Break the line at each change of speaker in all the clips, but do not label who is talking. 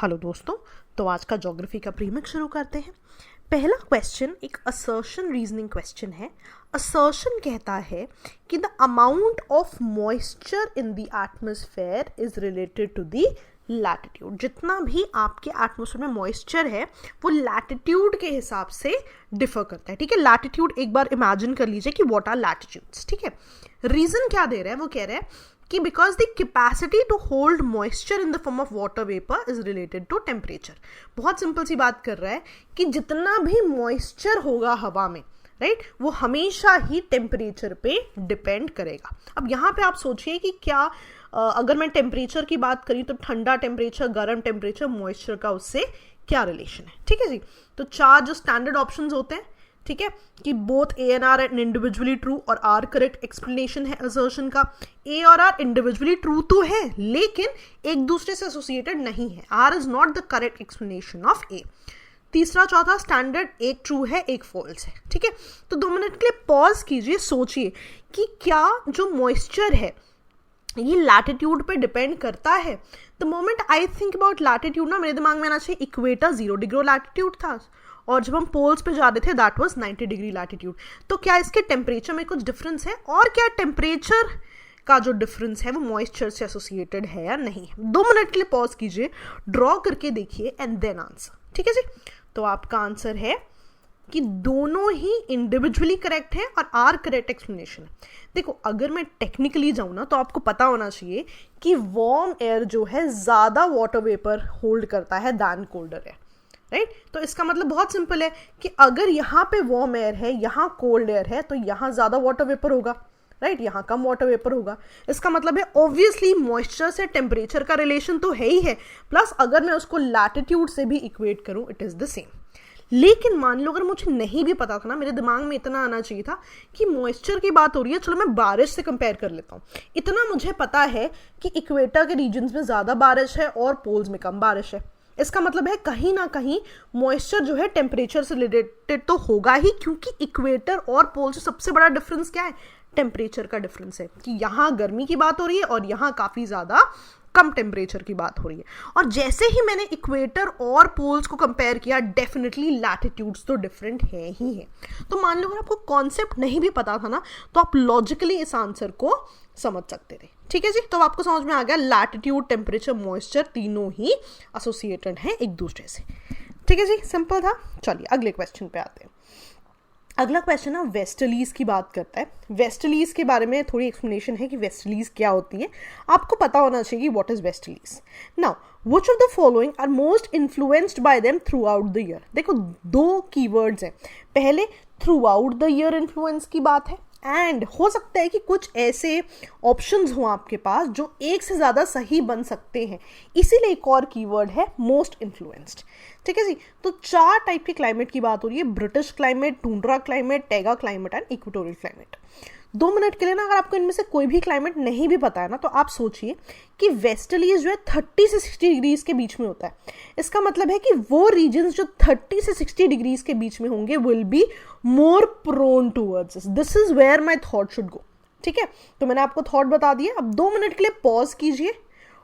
Hello दोस्तों, तो आज का ज्योग्राफी का प्रीमिक्स शुरू करते हैं। पहला क्वेश्चन एक असर्शन रीजनिंग क्वेश्चन है। असर्शन कहता है कि the amount of moisture in the atmosphere is related to the latitude. जितना भी आपके एटमॉस्फेयर में मॉइस्चर है वो लैटिट्यूड के हिसाब से डिफर करता है। ठीक है, लैटिट्यूड एक बार इमेजिन कर लीजिए कि व्हाट आर लैटिट्यूड्स। ठीक है, रीजन क्या दे रहा है, वो कह रहा है कि because the capacity to hold moisture in the form of water vapour is related to temperature. बहुत सिंपल सी बात कर रहा है कि जितना भी मॉइस्चर होगा हवा में, राइट, वो हमेशा ही टेम्परेचर पे डिपेंड करेगा। अब यहाँ पे आप सोचिए कि क्या अगर मैं टेम्परेचर की बात करी तो ठंडा टेम्परेचर, गर्म टेम्परेचर, मॉइस्चर का उससे क्या रिलेशन है। ठीक है जी, तो चार जो स्टैंडर्ड ऑप्शंस होते हैं, ठीक है, कि both A and R and individually true और आर करेक्ट एक्सप्लेनेशन है असर्शन का। ए और आर इंडिविजुअली ट्रू तो है लेकिन एक दूसरे से एसोसिएटेड नहीं है। R is not the correct explanation of A. तीसरा चौथा स्टैंडर्ड एक ट्रू है एक फॉल्स है। ठीक है, तो 2 मिनट के लिए पॉज कीजिए, सोचिए कि क्या जो मॉइस्चर है ये लैटिट्यूड पे डिपेंड करता है। The moment I think about latitude ना, मेरे दिमाग में आना चाहिए इक्वेटर 0 डिग्री लैटिट्यूड था और जब हम पोल्स पे जा रहे थे दैट वाज 90 डिग्री लैटिट्यूड। तो क्या इसके टेम्परेचर में कुछ डिफरेंस है और क्या टेम्परेचर का जो डिफरेंस है वो मॉइस्चर से एसोसिएटेड है या नहीं। 2 मिनट के लिए पॉज कीजिए, ड्रॉ करके देखिए एंड देन आंसर। ठीक है जी, तो आपका आंसर है कि दोनों ही इंडिविजुअली करेक्ट है और आर करेक्ट एक्सप्लेनेशन है। देखो, अगर मैं टेक्निकली जाऊँ ना तो आपको पता होना चाहिए कि वार्म एयर जो है ज़्यादा वाटर वेपर होल्ड करता है दैन कोल्डर एयर, राइट। तो इसका मतलब बहुत सिंपल है कि अगर यहाँ पे वार्म एयर है, यहाँ कोल्ड एयर है, तो यहाँ ज़्यादा वाटर वेपर होगा, राइट, यहाँ कम वाटर वेपर होगा। इसका मतलब है ऑब्वियसली मॉइस्चर से टेम्परेचर का रिलेशन तो है ही है, प्लस अगर मैं उसको लैटिट्यूड से भी इक्वेट करूँ इट इज़ द सेम। लेकिन मान लो अगर मुझे नहीं भी पता था ना, मेरे दिमाग में इतना आना चाहिए था कि मॉइस्चर की बात हो रही है, चलो मैं बारिश से कंपेयर कर लेता हूँ। इतना मुझे पता है कि इक्वेटर के रीजन्स में ज़्यादा बारिश है और पोल्स में कम बारिश है। इसका मतलब है कहीं ना कहीं मॉइस्चर जो है टेम्परेचर से रिलेटेड तो होगा ही, क्योंकि इक्वेटर और पोल से सबसे बड़ा डिफरेंस क्या है, टेम्परेचर का डिफरेंस है कि यहाँ गर्मी की बात हो रही है और यहाँ काफ़ी ज़्यादा कम टेम्परेचर की बात हो रही है। और जैसे ही मैंने इक्वेटर और पोल्स को कंपेयर किया, डेफिनेटली लैटिट्यूड्स तो डिफरेंट है ही है। तो मान लो अगर आपको कॉन्सेप्ट नहीं भी पता था ना तो आप लॉजिकली इस आंसर को समझ सकते थे। ठीक है जी, तो आपको समझ में आ गया लैटिट्यूड, टेम्परेचर, मॉइस्चर तीनों ही एसोसिएटेड हैं एक दूसरे से। ठीक है जी, सिंपल था। चलिए अगले क्वेश्चन पे आते हैं। अगला क्वेश्चन ना वेस्टर्लीज की बात करता है। वेस्टर्लीज के बारे में थोड़ी एक्सप्लेनेशन है कि वेस्टर्लीज क्या होती है। आपको पता होना चाहिए what is westerlies. Now which of the following are most influenced by them throughout the year. देखो, 2 कीवर्ड्स हैं। पहले throughout the year influence की बात है, एंड हो सकता है कि कुछ ऐसे ऑप्शंस हों आपके पास जो एक से ज़्यादा सही बन सकते हैं, इसीलिए एक और कीवर्ड है मोस्ट इन्फ्लुएंस्ड। ठीक है जी, तो 4 टाइप के क्लाइमेट की बात हो रही है, British climate, tundra climate, taiga climate and equatorial climate. 2 minute के लिए ना अगर आपको इनमें से कोई भी क्लाइमेट नहीं भी पता है ना तो आप सोचिए कि वेस्टर्लीज जो है 30 से 60 डिग्रीज के बीच में होता है। इसका मतलब है कि वो रीजन्स जो 30 से 60 डिग्रीज के बीच में होंगे will be more prone towards this is where my thought should go. ठीक है, तो मैंने आपको थॉट बता दिया। अब 2 मिनट के लिए पॉज कीजिए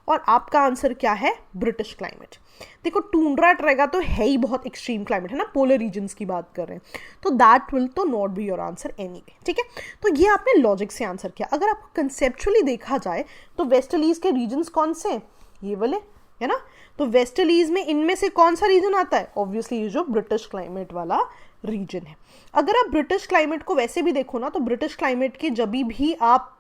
और आपका आंसर क्या है, ब्रिटिश क्लाइमेट। देखो, टुंड्रा ट्रेगा तो है ही बहुत एक्सट्रीम क्लाइमेट है ना, पोलर रीजन्स की बात कर रहे हैं, तो दैट विल तो not be your answer anyway. ठीक है, तो ये आपने लॉजिक से आंसर किया। अगर आपको कंसेप्चुअली देखा जाए तो वेस्टर्लीज के रीजन्स कौन से हैं, ये वाले है ना। तो वेस्टर्लीज में इनमें से कौन सा रीजन आता है, ऑब्वियसली ये जो ब्रिटिश क्लाइमेट वाला रीजन है। अगर आप ब्रिटिश क्लाइमेट को वैसे भी देखो ना तो ब्रिटिश क्लाइमेट के जब भी आप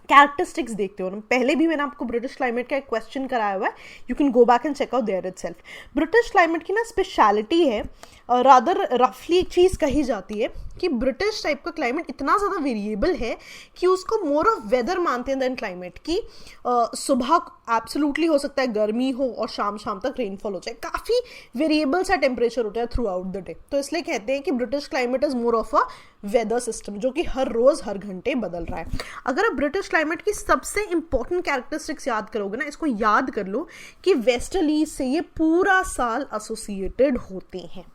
कैरेक्टरिस्टिक्स देखते हो ना, पहले भी मैंने आपको ब्रिटिश क्लाइमेट का एक क्वेश्चन कराया हुआ है, you can go back and check out there itself. British climate की ना स्पेशलिटी है, रादर रफली एक चीज़ कही जाती है कि ब्रिटिश टाइप का क्लाइमेट इतना ज़्यादा वेरिएबल है कि उसको मोर ऑफ वेदर मानते हैं देन क्लाइमेट की। सुबह एब्सोल्युटली हो सकता है गर्मी हो और शाम तक रेनफॉल हो जाए, काफ़ी वेरिएबल सा टेम्परेचर होता है थ्रू आउट द डे। तो इसलिए कहते हैं कि British climate is more of a weather system जो कि हर रोज़ हर घंटे बदल रहा है। अगर आप ब्रिटिश क्लाइमेट की सबसे इंपॉर्टेंट कैरेक्टरिस्टिक्स याद करोगे ना, इसको याद कर लो कि वेस्टर्लीज से ये पूरा साल एसोसिएटेड होते हैं।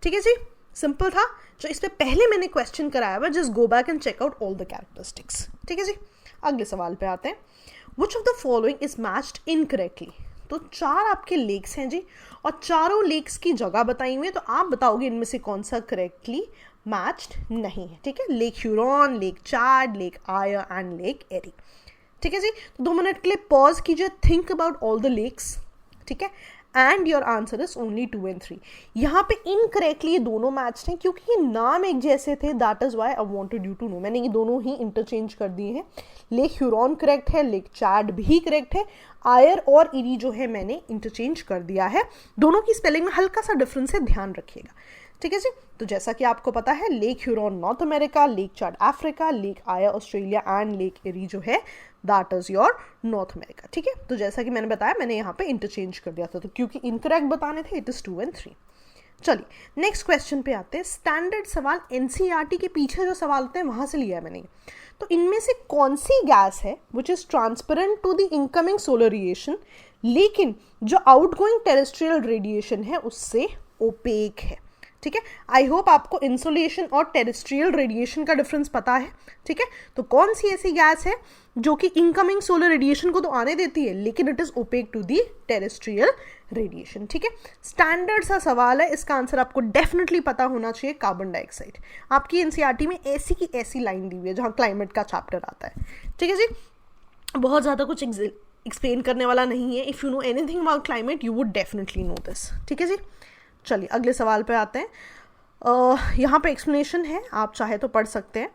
ठीक है जी, सिंपल था। जो इस पे पहले मैंने क्वेश्चन कराया हुआ, just go back and check out all the characteristics. ठीक है जी, अगले सवाल पे आते हैं। Which of the following is matched incorrectly? तो 4 आपके लेक्स हैं जी, और चारों लेक्स की जगह बताई हुई है, तो आप बताओगे इनमें से कौन सा करेक्टली मैच्ड नहीं है, ठीक है। Lake Huron, lake Chad, lake Eyre and lake Erie, ठीक है जी। तो 2 मिनट के लिए पॉज कीजिए, think about all the lakes, ठीक है, and your answer is only 2 and 3। यहाँ पे इनकरेक्टली ये दोनों मैच हैं क्योंकि ये नाम एक जैसे थे, that is why I wanted you to know. मैंने ये दोनों ही इंटरचेंज कर दिए हैं। लेक ह्यूरॉन करेक्ट है, लेक चैड भी करेक्ट है, आयर और इरी जो है मैंने इंटरचेंज कर दिया है। दोनों की स्पेलिंग में हल्का सा डिफरेंस है, ध्यान रखिएगा, ठीक है जी। तो जैसा कि आपको पता है, lake Huron North America, lake Chad Africa, lake Eyre Australia and lake Erie जो है that is your North America, ठीक है। तो जैसा कि मैंने बताया, मैंने यहाँ पे इंटरचेंज कर दिया था, तो क्योंकि इनकरेक्ट बताने थे, इट इज 2 and 3। चलिए नेक्स्ट क्वेश्चन पे आते हैं। स्टैंडर्ड सवाल एनसीईआरटी के पीछे जो सवाल होते हैं वहां से लिया है मैंने। तो इनमें से कौन सी गैस है which is transparent to the incoming solar radiation, लेकिन जो आउटगोइंग टेरेस्ट्रियल रेडिएशन है उससे ओपेक है, ठीक है। आई होप आपको इंसोलेशन और टेरेस्ट्रियल रेडिएशन का डिफरेंस पता है, ठीक है। तो कौन सी ऐसी गैस है जो कि इनकमिंग सोलर रेडिएशन को तो आने देती है लेकिन it is opaque to the terrestrial radiation, ठीक है। स्टैंडर्ड सा सवाल है, इसका आंसर आपको डेफिनेटली पता होना चाहिए, कार्बन डाइऑक्साइड। आपकी एनसीईआरटी में ऐसी की ऐसी लाइन दी हुई है जहां क्लाइमेट का चैप्टर आता है, ठीक है जी। बहुत ज़्यादा कुछ एक्सप्लेन करने वाला नहीं है। If you know anything about climate you would definitely know this, ठीक है जी। चलिए अगले सवाल पे आते हैं। यहाँ पे एक्सप्लेनेशन है, आप चाहे तो पढ़ सकते हैं।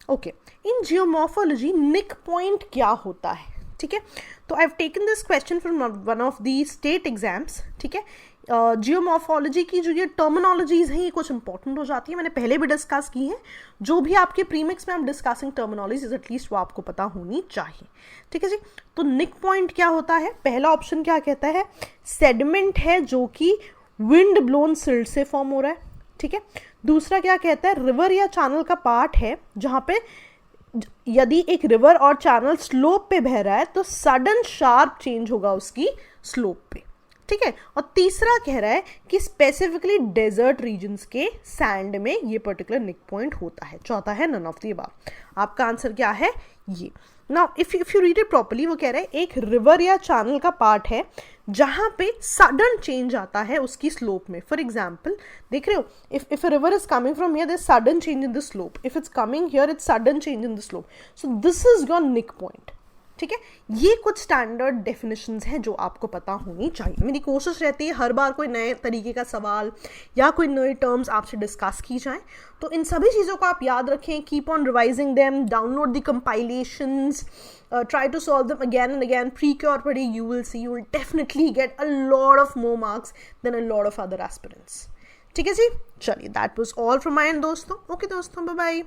ओके, इन जियोमॉर्फोलॉजी निक पॉइंट क्या होता है, ठीक है। तो I have taken this question from one of the state exams, ठीक है। जियोमॉर्फोलॉजी की जो ये टर्मिनोलॉजीज हैं ये कुछ इंपॉर्टेंट हो जाती है, मैंने पहले भी डिस्कस की है। जो भी आपके प्रीमिक्स में हम डिस्कसिंग टर्मिनोलॉजीज एटलीस्ट वो आपको पता होनी चाहिए, ठीक है जी। तो निक पॉइंट क्या होता है? पहला ऑप्शन क्या कहता है? सेडिमेंट है जो कि विंड ब्लोन सिल्ट से फॉर्म हो रहा है, ठीक है। दूसरा क्या कहता है? रिवर या चैनल का पार्ट है जहां पे यदि एक रिवर और चैनल स्लोप पे बह रहा है तो सडन शार्प चेंज होगा उसकी स्लोप पे, ठीक है। और तीसरा कह रहा है कि स्पेसिफिकली डेजर्ट रीजन्स के सैंड में ये पर्टिकुलर निक पॉइंट होता है। चौथा है नन ऑफ द अबव। आपका आंसर क्या है? ये। Now if you read it properly, वो कह रहा है एक रिवर या चैनल का पार्ट है जहां पे सडन चेंज आता है उसकी स्लोप में। फॉर एग्जाम्पल देख रहे हो, if a river is coming from here, there is sudden change in the slope. If it's coming here, it's sudden change in the slope. So this is your nick point, ठीक है। ये कुछ standard definitions हैं जो आपको पता होनी चाहिए। मेरी कोशिश रहती है हर बार कोई नए तरीके का सवाल या कोई नए टर्म्स आपसे डिस्कस की जाएं, तो इन सभी चीज़ों को आप याद रखें। Keep on revising them, download the compilations, try to solve them again and again. Pre-cure पढ़ी, you will see, you will definitely get a lot of more marks than a lot of other aspirants, ठीक है जी। चलिए, that was all from my end दोस्तों। Okay दोस्तों, bye bye.